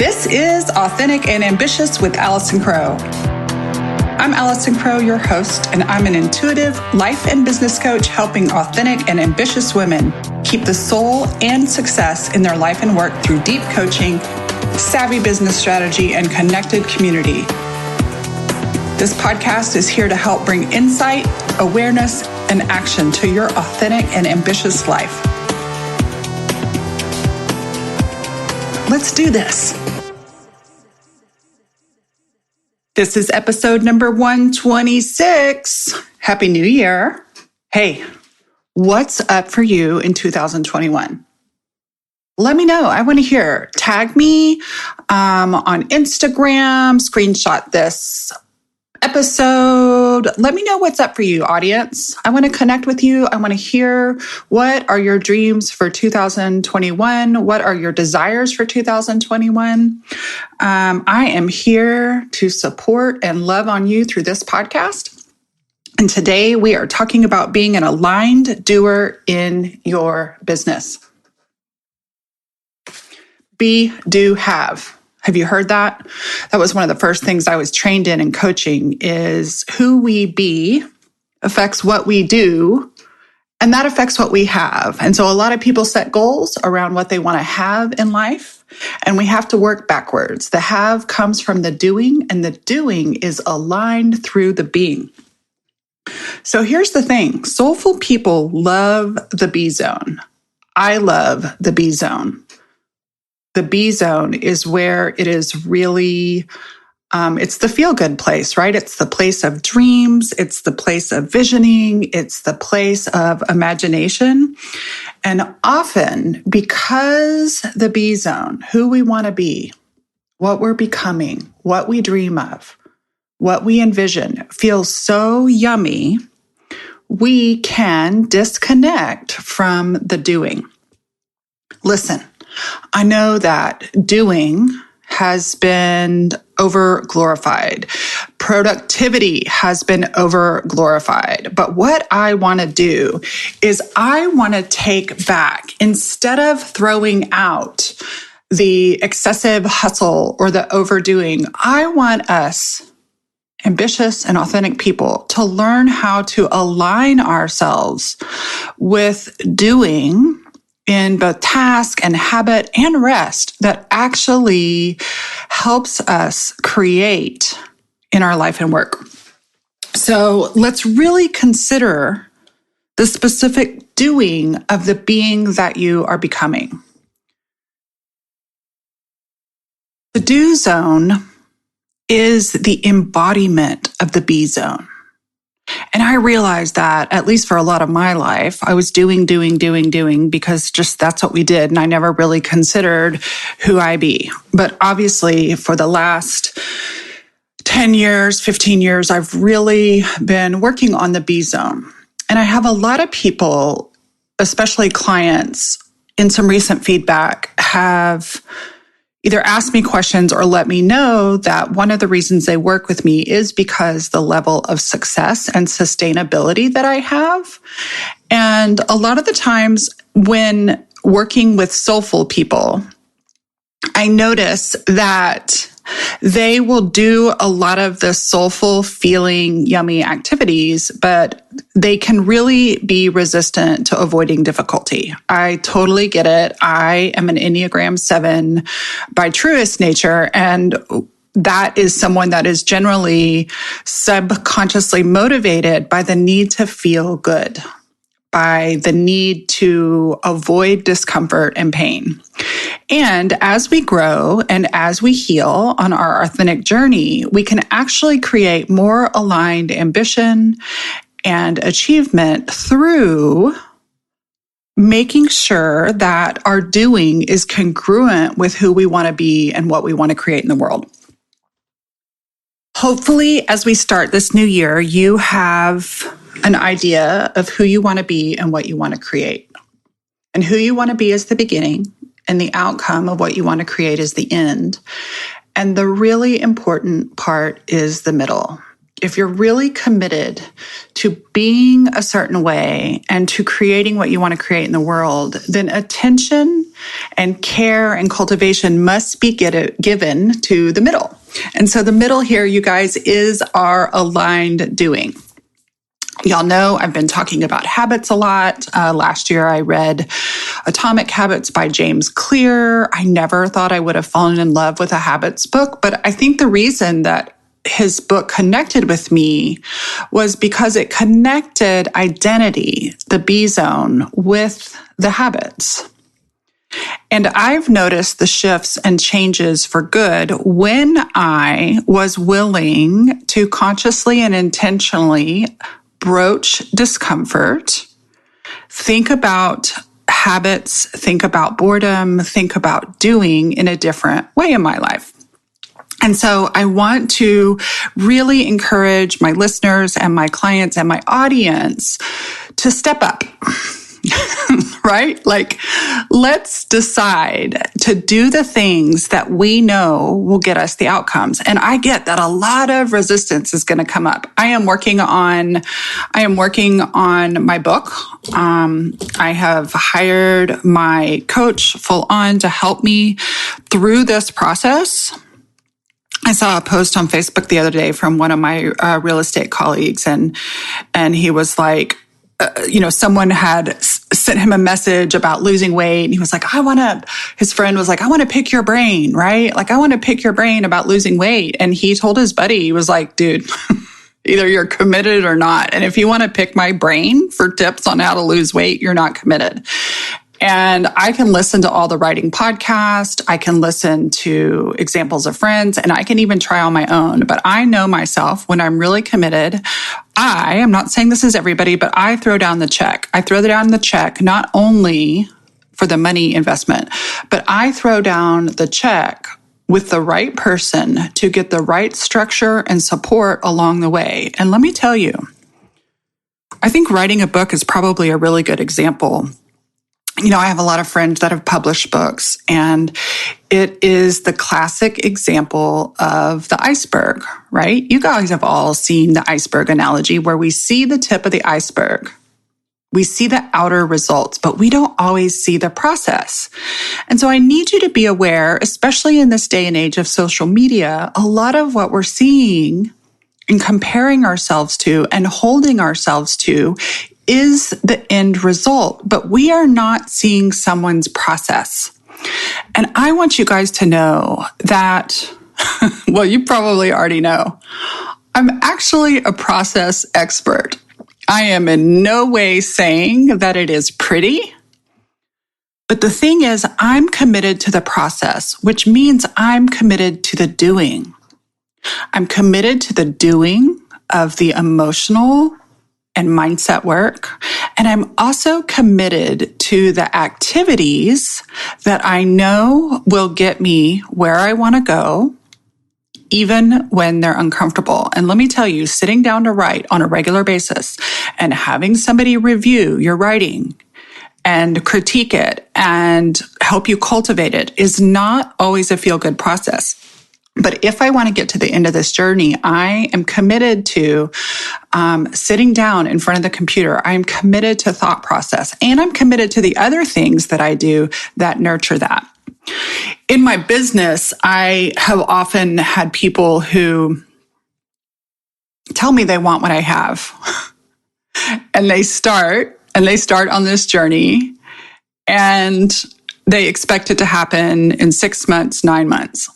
This is Authentic and Ambitious with Allison Crow. I'm Allison Crow, your host, and I'm an intuitive life and business coach helping authentic and ambitious women keep the soul and success in their life and work through deep coaching, savvy business strategy, and connected community. This podcast is here to help bring insight, awareness, and action to your authentic and ambitious life. Let's do this. This is episode number 126. Happy New Year. Hey, what's up for you in 2021? Let me know. I want to hear. Tag me on Instagram, screenshot this episode. Let me know what's up for you, audience. I want to connect with you. I want to hear, what are your dreams for 2021? What are your desires for 2021? I am here to support and love on you through this podcast. And today we are talking about being an aligned doer in your business. Be, do, have. Have you heard that? That was one of the first things I was trained in coaching, is who we be affects what we do, and that affects what we have. And so a lot of people set goals around what they want to have in life, and we have to work backwards. The have comes from the doing, and the doing is aligned through the being. So here's the thing. Soulful people love the B zone. I love the B zone. The B zone is where it is really, it's the feel-good place, right? It's the place of dreams. It's the place of visioning. It's the place of imagination. And often, because the B zone, who we want to be, what we're becoming, what we dream of, what we envision, feels so yummy, we can disconnect from the doing. Listen. I know that doing has been over-glorified. Productivity has been over-glorified. But what I want to do is I want to take back, instead of throwing out the excessive hustle or the overdoing, I want us, ambitious and authentic people, to learn how to align ourselves with doing in both task and habit and rest that actually helps us create in our life and work. So let's really consider the specific doing of the being that you are becoming. The do zone is the embodiment of the be zone. And I realized that, at least for a lot of my life, I was doing because just that's what we did. And I never really considered who I be. But obviously, for the last 10 years, 15 years, I've really been working on the B zone. And I have a lot of people, especially clients, in some recent feedback, have either ask me questions or let me know that one of the reasons they work with me is because the level of success and sustainability that I have. And a lot of the times when working with soulful people, I notice that they will do a lot of the soulful feeling yummy activities, but they can really be resistant to avoiding difficulty. I totally get it. I am an Enneagram 7 by truest nature, and that is someone that is generally subconsciously motivated by the need to feel good, by the need to avoid discomfort and pain. And as we grow and as we heal on our authentic journey, we can actually create more aligned ambition and achievement through making sure that our doing is congruent with who we want to be and what we want to create in the world. Hopefully, as we start this new year, you have an idea of who you want to be and what you want to create. And who you want to be is the beginning, and the outcome of what you want to create is the end. And the really important part is the middle. if you're really committed to being a certain way and to creating what you want to create in the world, then attention and care and cultivation must be given to the middle. And so the middle here, you guys, is our aligned doing. Y'all know I've been talking about habits a lot. Last year, I read Atomic Habits by James Clear. I never thought I would have fallen in love with a habits book, but I think the reason that his book connected with me was because it connected identity, the B zone, with the habits. And I've noticed the shifts and changes for good when I was willing to consciously and intentionally broach discomfort, think about habits, think about boredom, think about doing in a different way in my life. And so I want to really encourage my listeners and my clients and my audience to step up, right? Like, let's decide to do the things that we know will get us the outcomes. And I get that a lot of resistance is going to come up. I am working on my book. I have hired my coach full on to help me through this process. I saw a post on Facebook the other day from one of my real estate colleagues, and he was like, someone had sent him a message about losing weight, and he was like, his friend was like, I want to pick your brain, right? Like, I want to pick your brain about losing weight. And he told his buddy, he was like, dude, either you're committed or not. And if you want to pick my brain for tips on how to lose weight, you're not committed. And I can listen to all the writing podcasts. I can listen to examples of friends, and I can even try on my own. But I know myself when I'm really committed. I'm not saying this is everybody, but I throw down the check. I throw down the check not only for the money investment, but I throw down the check with the right person to get the right structure and support along the way. And let me tell you, I think writing a book is probably a really good example. I have a lot of friends that have published books, and it is the classic example of the iceberg, right? You guys have all seen the iceberg analogy where we see the tip of the iceberg. We see the outer results, but we don't always see the process. And so I need you to be aware, especially in this day and age of social media, a lot of what we're seeing and comparing ourselves to and holding ourselves to is the end result, but we are not seeing someone's process. And I want you guys to know that, well, you probably already know, I'm actually a process expert. I am in no way saying that it is pretty, but the thing is, I'm committed to the process, which means I'm committed to the doing. I'm committed to the doing of the emotional and mindset work. And I'm also committed to the activities that I know will get me where I want to go, even when they're uncomfortable. And let me tell you, sitting down to write on a regular basis and having somebody review your writing and critique it and help you cultivate it is not always a feel-good process. But if I want to get to the end of this journey, I am committed to sitting down in front of the computer. I'm committed to thought process, and I'm committed to the other things that I do that nurture that. In my business, I have often had people who tell me they want what I have, and they start on this journey, and they expect it to happen in 6 months, 9 months.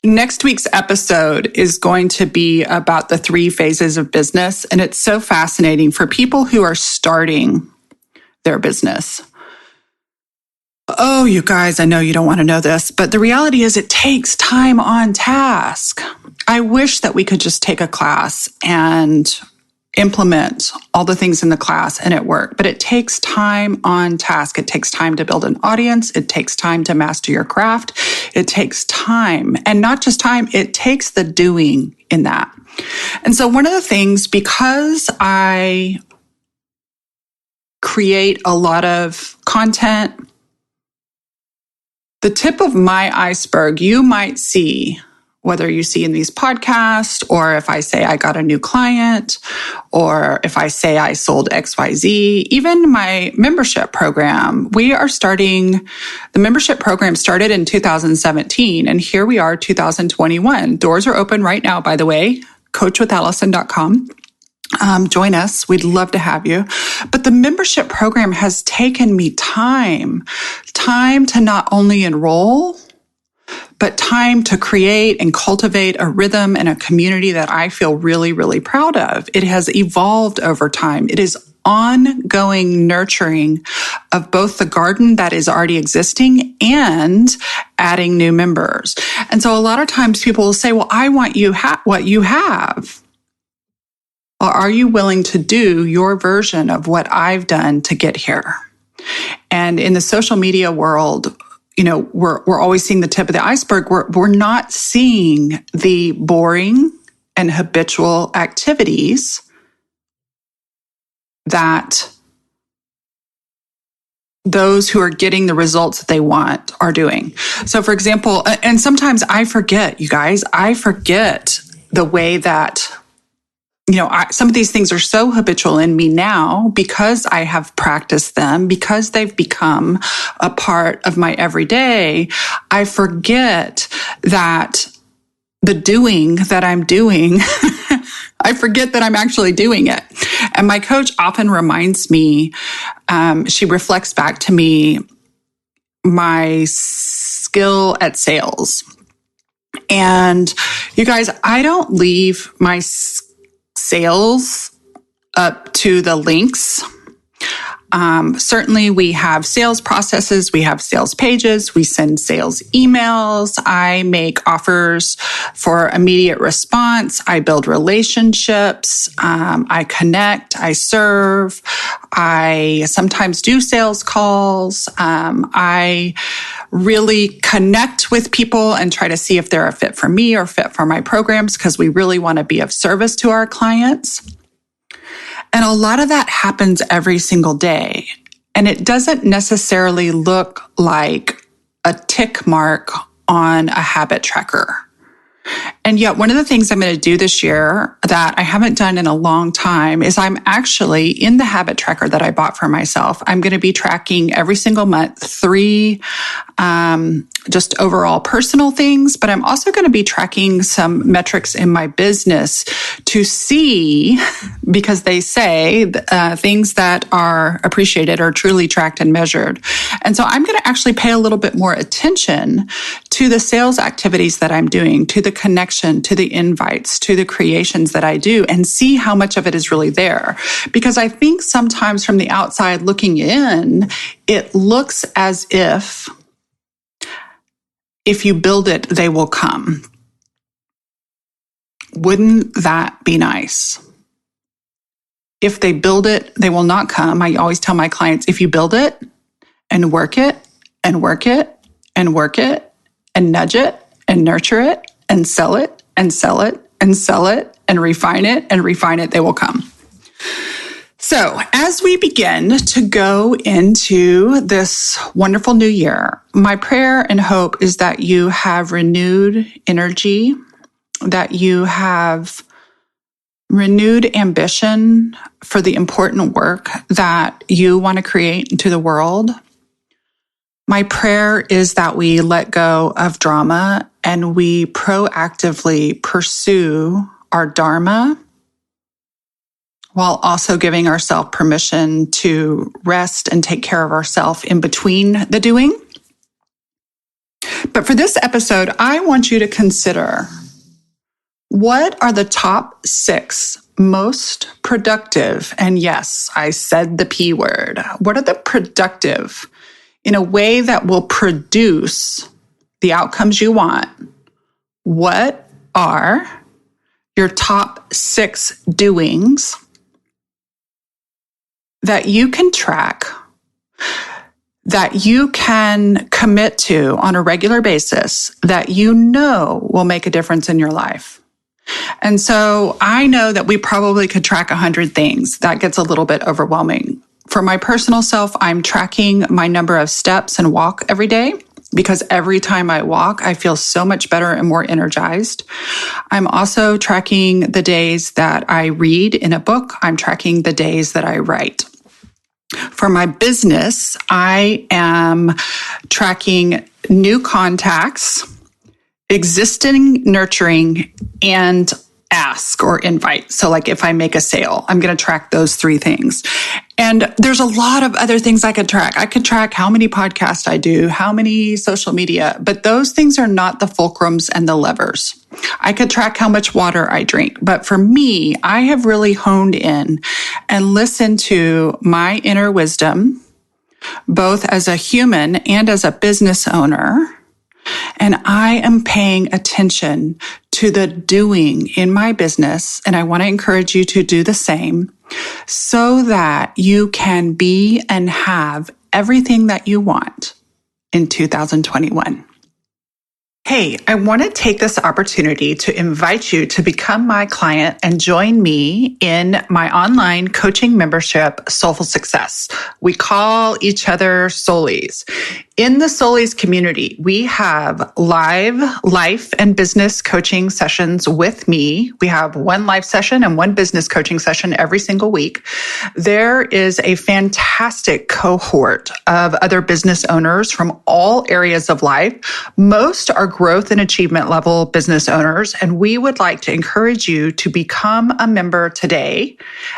Next week's episode is going to be about the 3 phases of business, and it's so fascinating for people who are starting their business. Oh, you guys, I know you don't want to know this, but the reality is it takes time on task. I wish that we could just take a class and implement all the things in the class and it work, but it takes time on task. It takes time to build an audience. It takes time to master your craft. It takes time, and not just time, it takes the doing in that. And so one of the things, because I create a lot of content, the tip of my iceberg, you might see whether you see in these podcasts, or if I say I got a new client, or if I say I sold XYZ, even my membership program. The membership program started in 2017, and here we are, 2021. Doors are open right now, by the way, coachwithallison.com. Join us. We'd love to have you. But the membership program has taken me time to not only enroll, but time to create and cultivate a rhythm and a community that I feel really, really proud of. It has evolved over time. It is ongoing nurturing of both the garden that is already existing and adding new members. And so a lot of times people will say, well, I want what you have. Well, are you willing to do your version of what I've done to get here? And in the social media world, we're always seeing the tip of the iceberg. We're not seeing the boring and habitual activities that those who are getting the results that they want are doing. So for example, and sometimes I forget, you guys, the way that some of these things are so habitual in me now because I have practiced them, because they've become a part of my everyday. I forget that the doing that I'm doing, I forget that I'm actually doing it. And my coach often reminds me, she reflects back to me my skill at sales. And you guys, I don't leave my sales up to the links. Certainly we have sales processes, we have sales pages, we send sales emails, I make offers for immediate response, I build relationships, I connect, I serve, I sometimes do sales calls, I really connect with people and try to see if they're a fit for me or fit for my programs because we really want to be of service to our clients. And a lot of that happens every single day. And it doesn't necessarily look like a tick mark on a habit tracker. And yet one of the things I'm going to do this year that I haven't done in a long time is I'm actually in the habit tracker that I bought for myself. I'm going to be tracking every single month 3 just overall personal things, but I'm also going to be tracking some metrics in my business to see, because they say things that are appreciated are truly tracked and measured. And so I'm going to actually pay a little bit more attention to the sales activities that I'm doing, to the connection, to the invites, to the creations that I do, and see how much of it is really there. Because I think sometimes from the outside looking in, it looks as if you build it, they will come. Wouldn't that be nice? If they build it, they will not come. I always tell my clients, if you build it and work it and work it and work it and nudge it and nurture it and sell it and sell it and sell it and refine it, they will come. So as we begin to go into this wonderful new year, my prayer and hope is that you have renewed energy, that you have renewed ambition for the important work that you want to create into the world. My prayer is that we let go of drama and we proactively pursue our dharma, while also giving ourselves permission to rest and take care of ourselves in between the doing. But for this episode, I want you to consider, what are the top 6 most productive, and yes, I said the P word, what are the productive in a way that will produce the outcomes you want? What are your top 6 doings that you can track, that you can commit to on a regular basis, that you know will make a difference in your life? And so I know that we probably could track 100 things. That gets a little bit overwhelming. For my personal self, I'm tracking my number of steps and walk every day. because every time I walk, I feel so much better and more energized. I'm also tracking the days that I read in a book. I'm tracking the days that I write. For my business, I am tracking new contacts, existing nurturing, and ask or invite. So like if I make a sale, I'm going to track those 3 things. And there's a lot of other things I could track. I could track how many podcasts I do, how many social media, but those things are not the fulcrums and the levers. I could track how much water I drink. But for me, I have really honed in and listened to my inner wisdom, both as a human and as a business owner. And I am paying attention to the doing in my business. And I want to encourage you to do the same so that you can be and have everything that you want in 2021. Hey, I want to take this opportunity to invite you to become my client and join me in my online coaching membership, Soulful Success. We call each other Soulies. In the Soulies community, we have live life and business coaching sessions with me. We have 1 live session and 1 business coaching session every single week. There is a fantastic cohort of other business owners from all areas of life. Most are growth and achievement level business owners, and we would like to encourage you to become a member today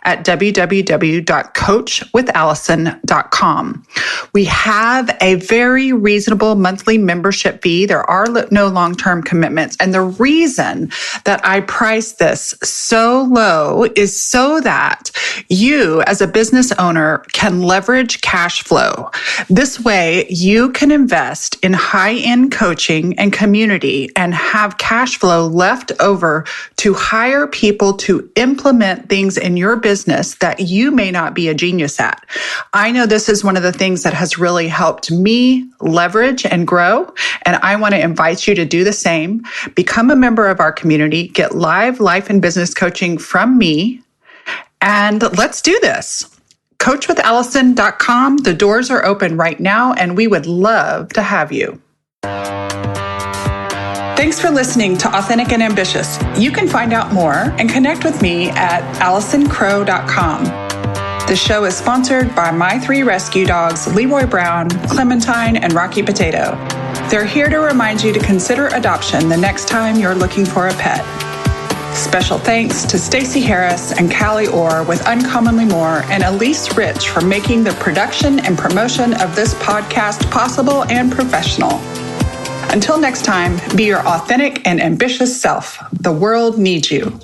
at www.coachwithallison.com. We have a very reasonable monthly membership fee. There are no long-term commitments. And the reason that I price this so low is so that you as a business owner can leverage cash flow. This way you can invest in high-end coaching and community and have cash flow left over to hire people to implement things in your business that you may not be a genius at. I know this is one of the things that has really helped me leverage and grow, and I want to invite you to do the same. Become a member of our community, get live life and business coaching from me, and let's do this. Coachwithallison.com. The doors are open right now, and we would love to have you. Thanks for listening to Authentic and Ambitious. You can find out more and connect with me at AllisonCrow.com. The show is sponsored by my 3 rescue dogs, Leroy Brown, Clementine, and Rocky Potato. They're here to remind you to consider adoption the next time you're looking for a pet. Special thanks to Stacey Harris and Callie Orr with Uncommonly More and Elise Rich for making the production and promotion of this podcast possible and professional. Until next time, be your authentic and ambitious self. The world needs you.